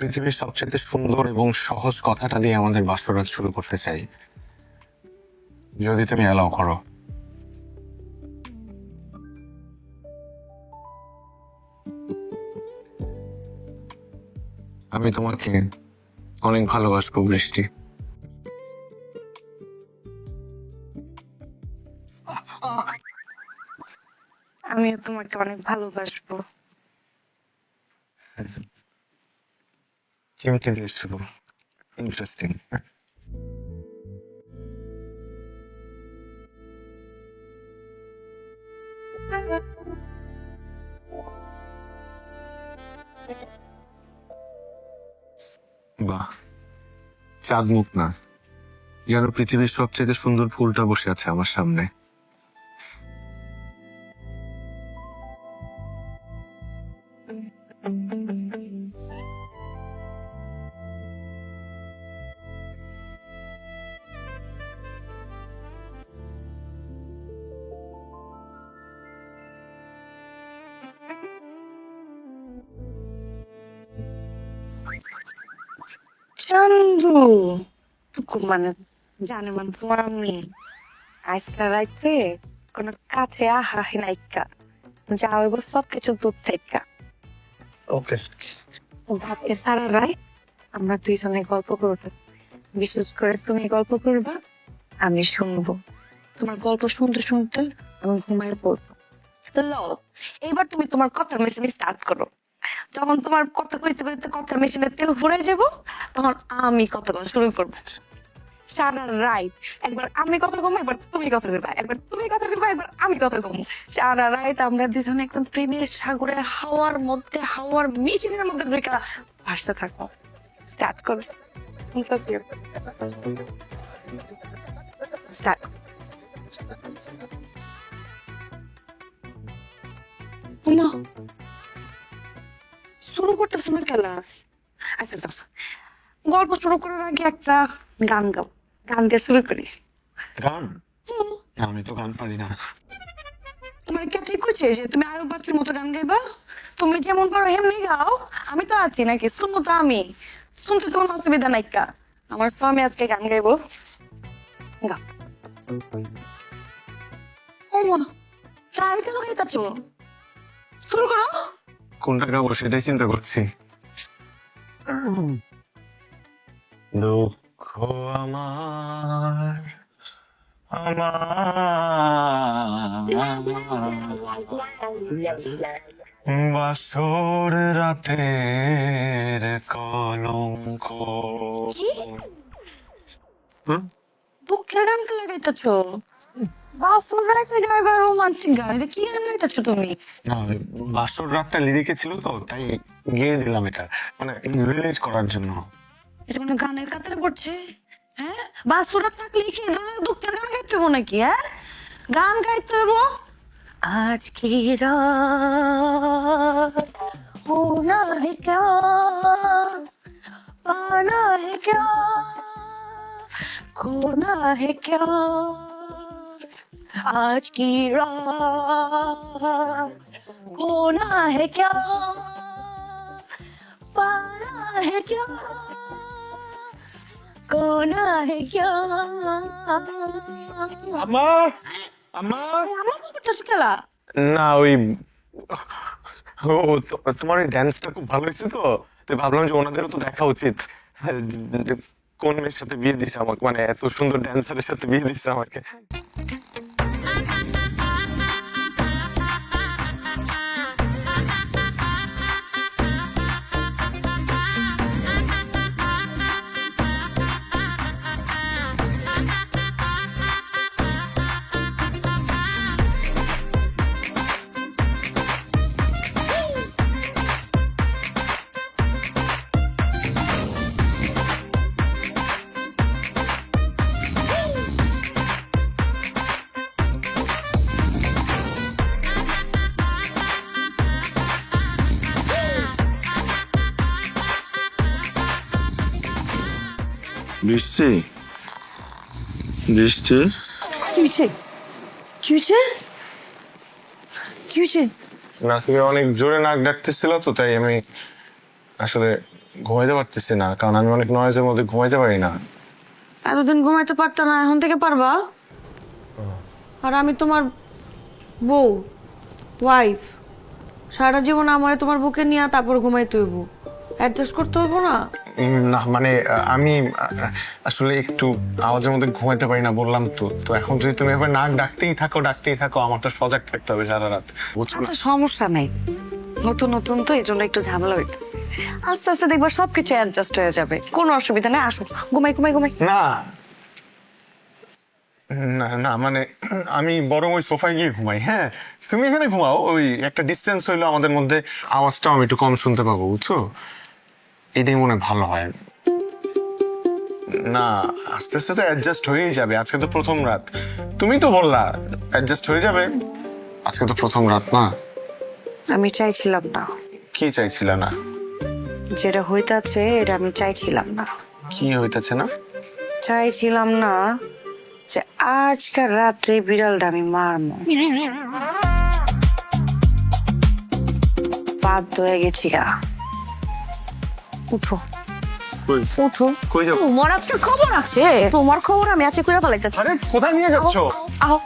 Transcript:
পৃথিবীর সবচেয়ে সুন্দর এবং সহজ কথাটা দিয়ে আমাদের বাসরাত শুরু করতে চাই, যদি তুমি অ্যালাউ করো। আমি তোমাকে অনেক ভালোবাসবো বৃষ্টি। আমিও তোমাকে অনেক ভালোবাসবো। চিমটে দিয়েছিল, ইন্টারেস্টিং। বাহ, চাঁদ মুখ না, যেন পৃথিবীর সবচেয়ে সুন্দর ফুলটা বসে আছে আমার সামনে। চান্দু টুকু মানে জানে মানুষ আমি আজকাল রাইতে কোনো কাছে আহা নাইকা যা হইব সবকিছু দূর থেকে ওকে। ভাবকে সারা রাত আমরা দুইজনে গল্প করবো। বিশেষ করে তুমি গল্প করবা, আমি শুনবো। তোমার গল্প শুনতে শুনতে আমি ঘুমায় পড়বো। লও, এবার তুমি তোমার কথার মেশিন স্টার্ট করো। যখন তোমার কথা কইতে কইতে কথার মেশিনে তেল ভরে যাব, তখন আমি কথা বলা শুরু করবো। সারা রাত একবার আমি কথা কমো, একবার তুমি কথা কইবা, একবার তুমি কথা কইবা, একবার আমি কথা কমো। সারা রাত আমরা দুজনে একদম প্রেমের সাগরে হাওয়ার মধ্যে, হাওয়ার মিটিনের মধ্যে ঢুকে ভাসতে থাকবো। স্টার্ট করো। স্টার্ট। না, শুরু করতেছো না খেলা। আচ্ছা আচ্ছা, গল্প শুরু করার আগে একটা গান গাও। গান দিয়ে শুরু করি। গান? আমি তো গান পারি না। তোমার কে ঠিক হচ্ছে যে তুমি আয়ুব বাচ্চুর মতো গান গাইবা? তুমি যেমন পারো এমনি গাও। আমি তো আছি নাকি, শুনবো তো আমি। শুনতে তো কোনো অসুবিধা নাই কা। আমার স্বামী আজকে গান গাইবো। গাও। ও মা, চাই কেন গাইতেছো? শুরু করো। কোনটা গাবো সেটাই চিন্তা করছি। দুঃখ আমার বাসর রাতের কলঙ্ক। কি হুম? দুঃখের গান কে গাইতেছো? বাসুরা একটা গাইবা রোমান্টিক গান, এটা কি গান গাইতেছো তুমি? না, বাসর রাতটা লিরিকে ছিল তো, তাই গেয়ে দিলাম এটা, মানে রিলেট করার জন্য। এটা কোনো গানের কাতারে পড়ছে? হ্যাঁ, বাসুরা থাকলে কি ধরনের দুঃখের গান গাইতে হবো নাকি? হ্যাঁ, গান গাইতে হবো। आज की रात होना है क्या, पाना है क्या, खोना है क्या, आज की रात होना है क्या, पाना है क्या, खोना है क्या। আম্মা, আম্মা। আমার করতেছো খেলা? না, ওই তোমার ওই ড্যান্সটা খুব ভালো হয়েছে তো, তো ভাবলাম যে ওনাদেরও তো দেখা উচিত। যে কোন মেয়ের সাথে বিয়ে দিছে আমাকে, মানে এত সুন্দর ড্যান্সারের সাথে বিয়ে দিছে আমাকে। বৃষ্টি, বৃষ্টি। কি হয়েছে? কি হয়েছে? কি হয়েছে? নাকে অনেক জোরে নাক ডাকতেছিল তো, তাই আমি আসলে ঘুমাইতে পারতেছি না, কারণ আমি অনেক নয়েজের মধ্যে ঘুমাইতে পারি না। এতদিন ঘুমাইতে পারতো না, এখন থেকে পারবা? আর আমি তোমার বউ, ওয়াইফ, সারা জীবন আমারে তোমার বুকে নিয়ে তারপর ঘুমাইতে হইব, অ্যাডজাস্ট করতে হইব না? না মানে আমি আসলে একটু আওয়াজের মধ্যে ঘুমাইতে পারি না বললাম তো। তো এখন যদি তুমি এবার নাক ডাকতেই থাকো, আমার তো সজাগ থাকতে হবে সারা রাত, বুঝছো? আচ্ছা সমস্যা নাই, নতুন নতুন তো এই জন্য একটু ঝামেলা হইতেছে, আস্তে আস্তে দেখবা সবকিছু অ্যাডজাস্ট হয়ে যাবে, কোনো অসুবিধা নেই। আসো, ঘুমাই ঘুমাই ঘুমাই। না না না মানে আমি বরং ওই সোফায় গিয়ে ঘুমাই। হ্যাঁ, তুমি এখানে ঘুমাও, ওই একটা ডিস্টেন্স হইলো আমাদের মধ্যে, আওয়াজটাও আমি একটু কম শুনতে পাবো, বুঝছো? এটাই মনে হয় ভালো হয়। না, আস্তে আস্তে তো অ্যাডজাস্ট হয়েই যাবে, আজকে তো প্রথম রাত। তুমি তো বললা অ্যাডজাস্ট হয়ে যাবে, আজকে তো প্রথম রাত না। আমি চাইছিলাম না, কি চাইছিলা না? যেটা হইতাছে এটা আমি চাইছিলাম না। কি হইতেছে না? চাইছিলাম না যে আজকাল রাত্রে বিড়ালটা আমি মারবো, বাধ্য হয়ে গেছি। উঠো কই উঠো, কই যাবো? তোমার আজকে খবর আছে, তোমার খবর আমি আজকে করে ফেলাইতেছি। আরে কোথায় নিয়ে যাচ্ছ? আহ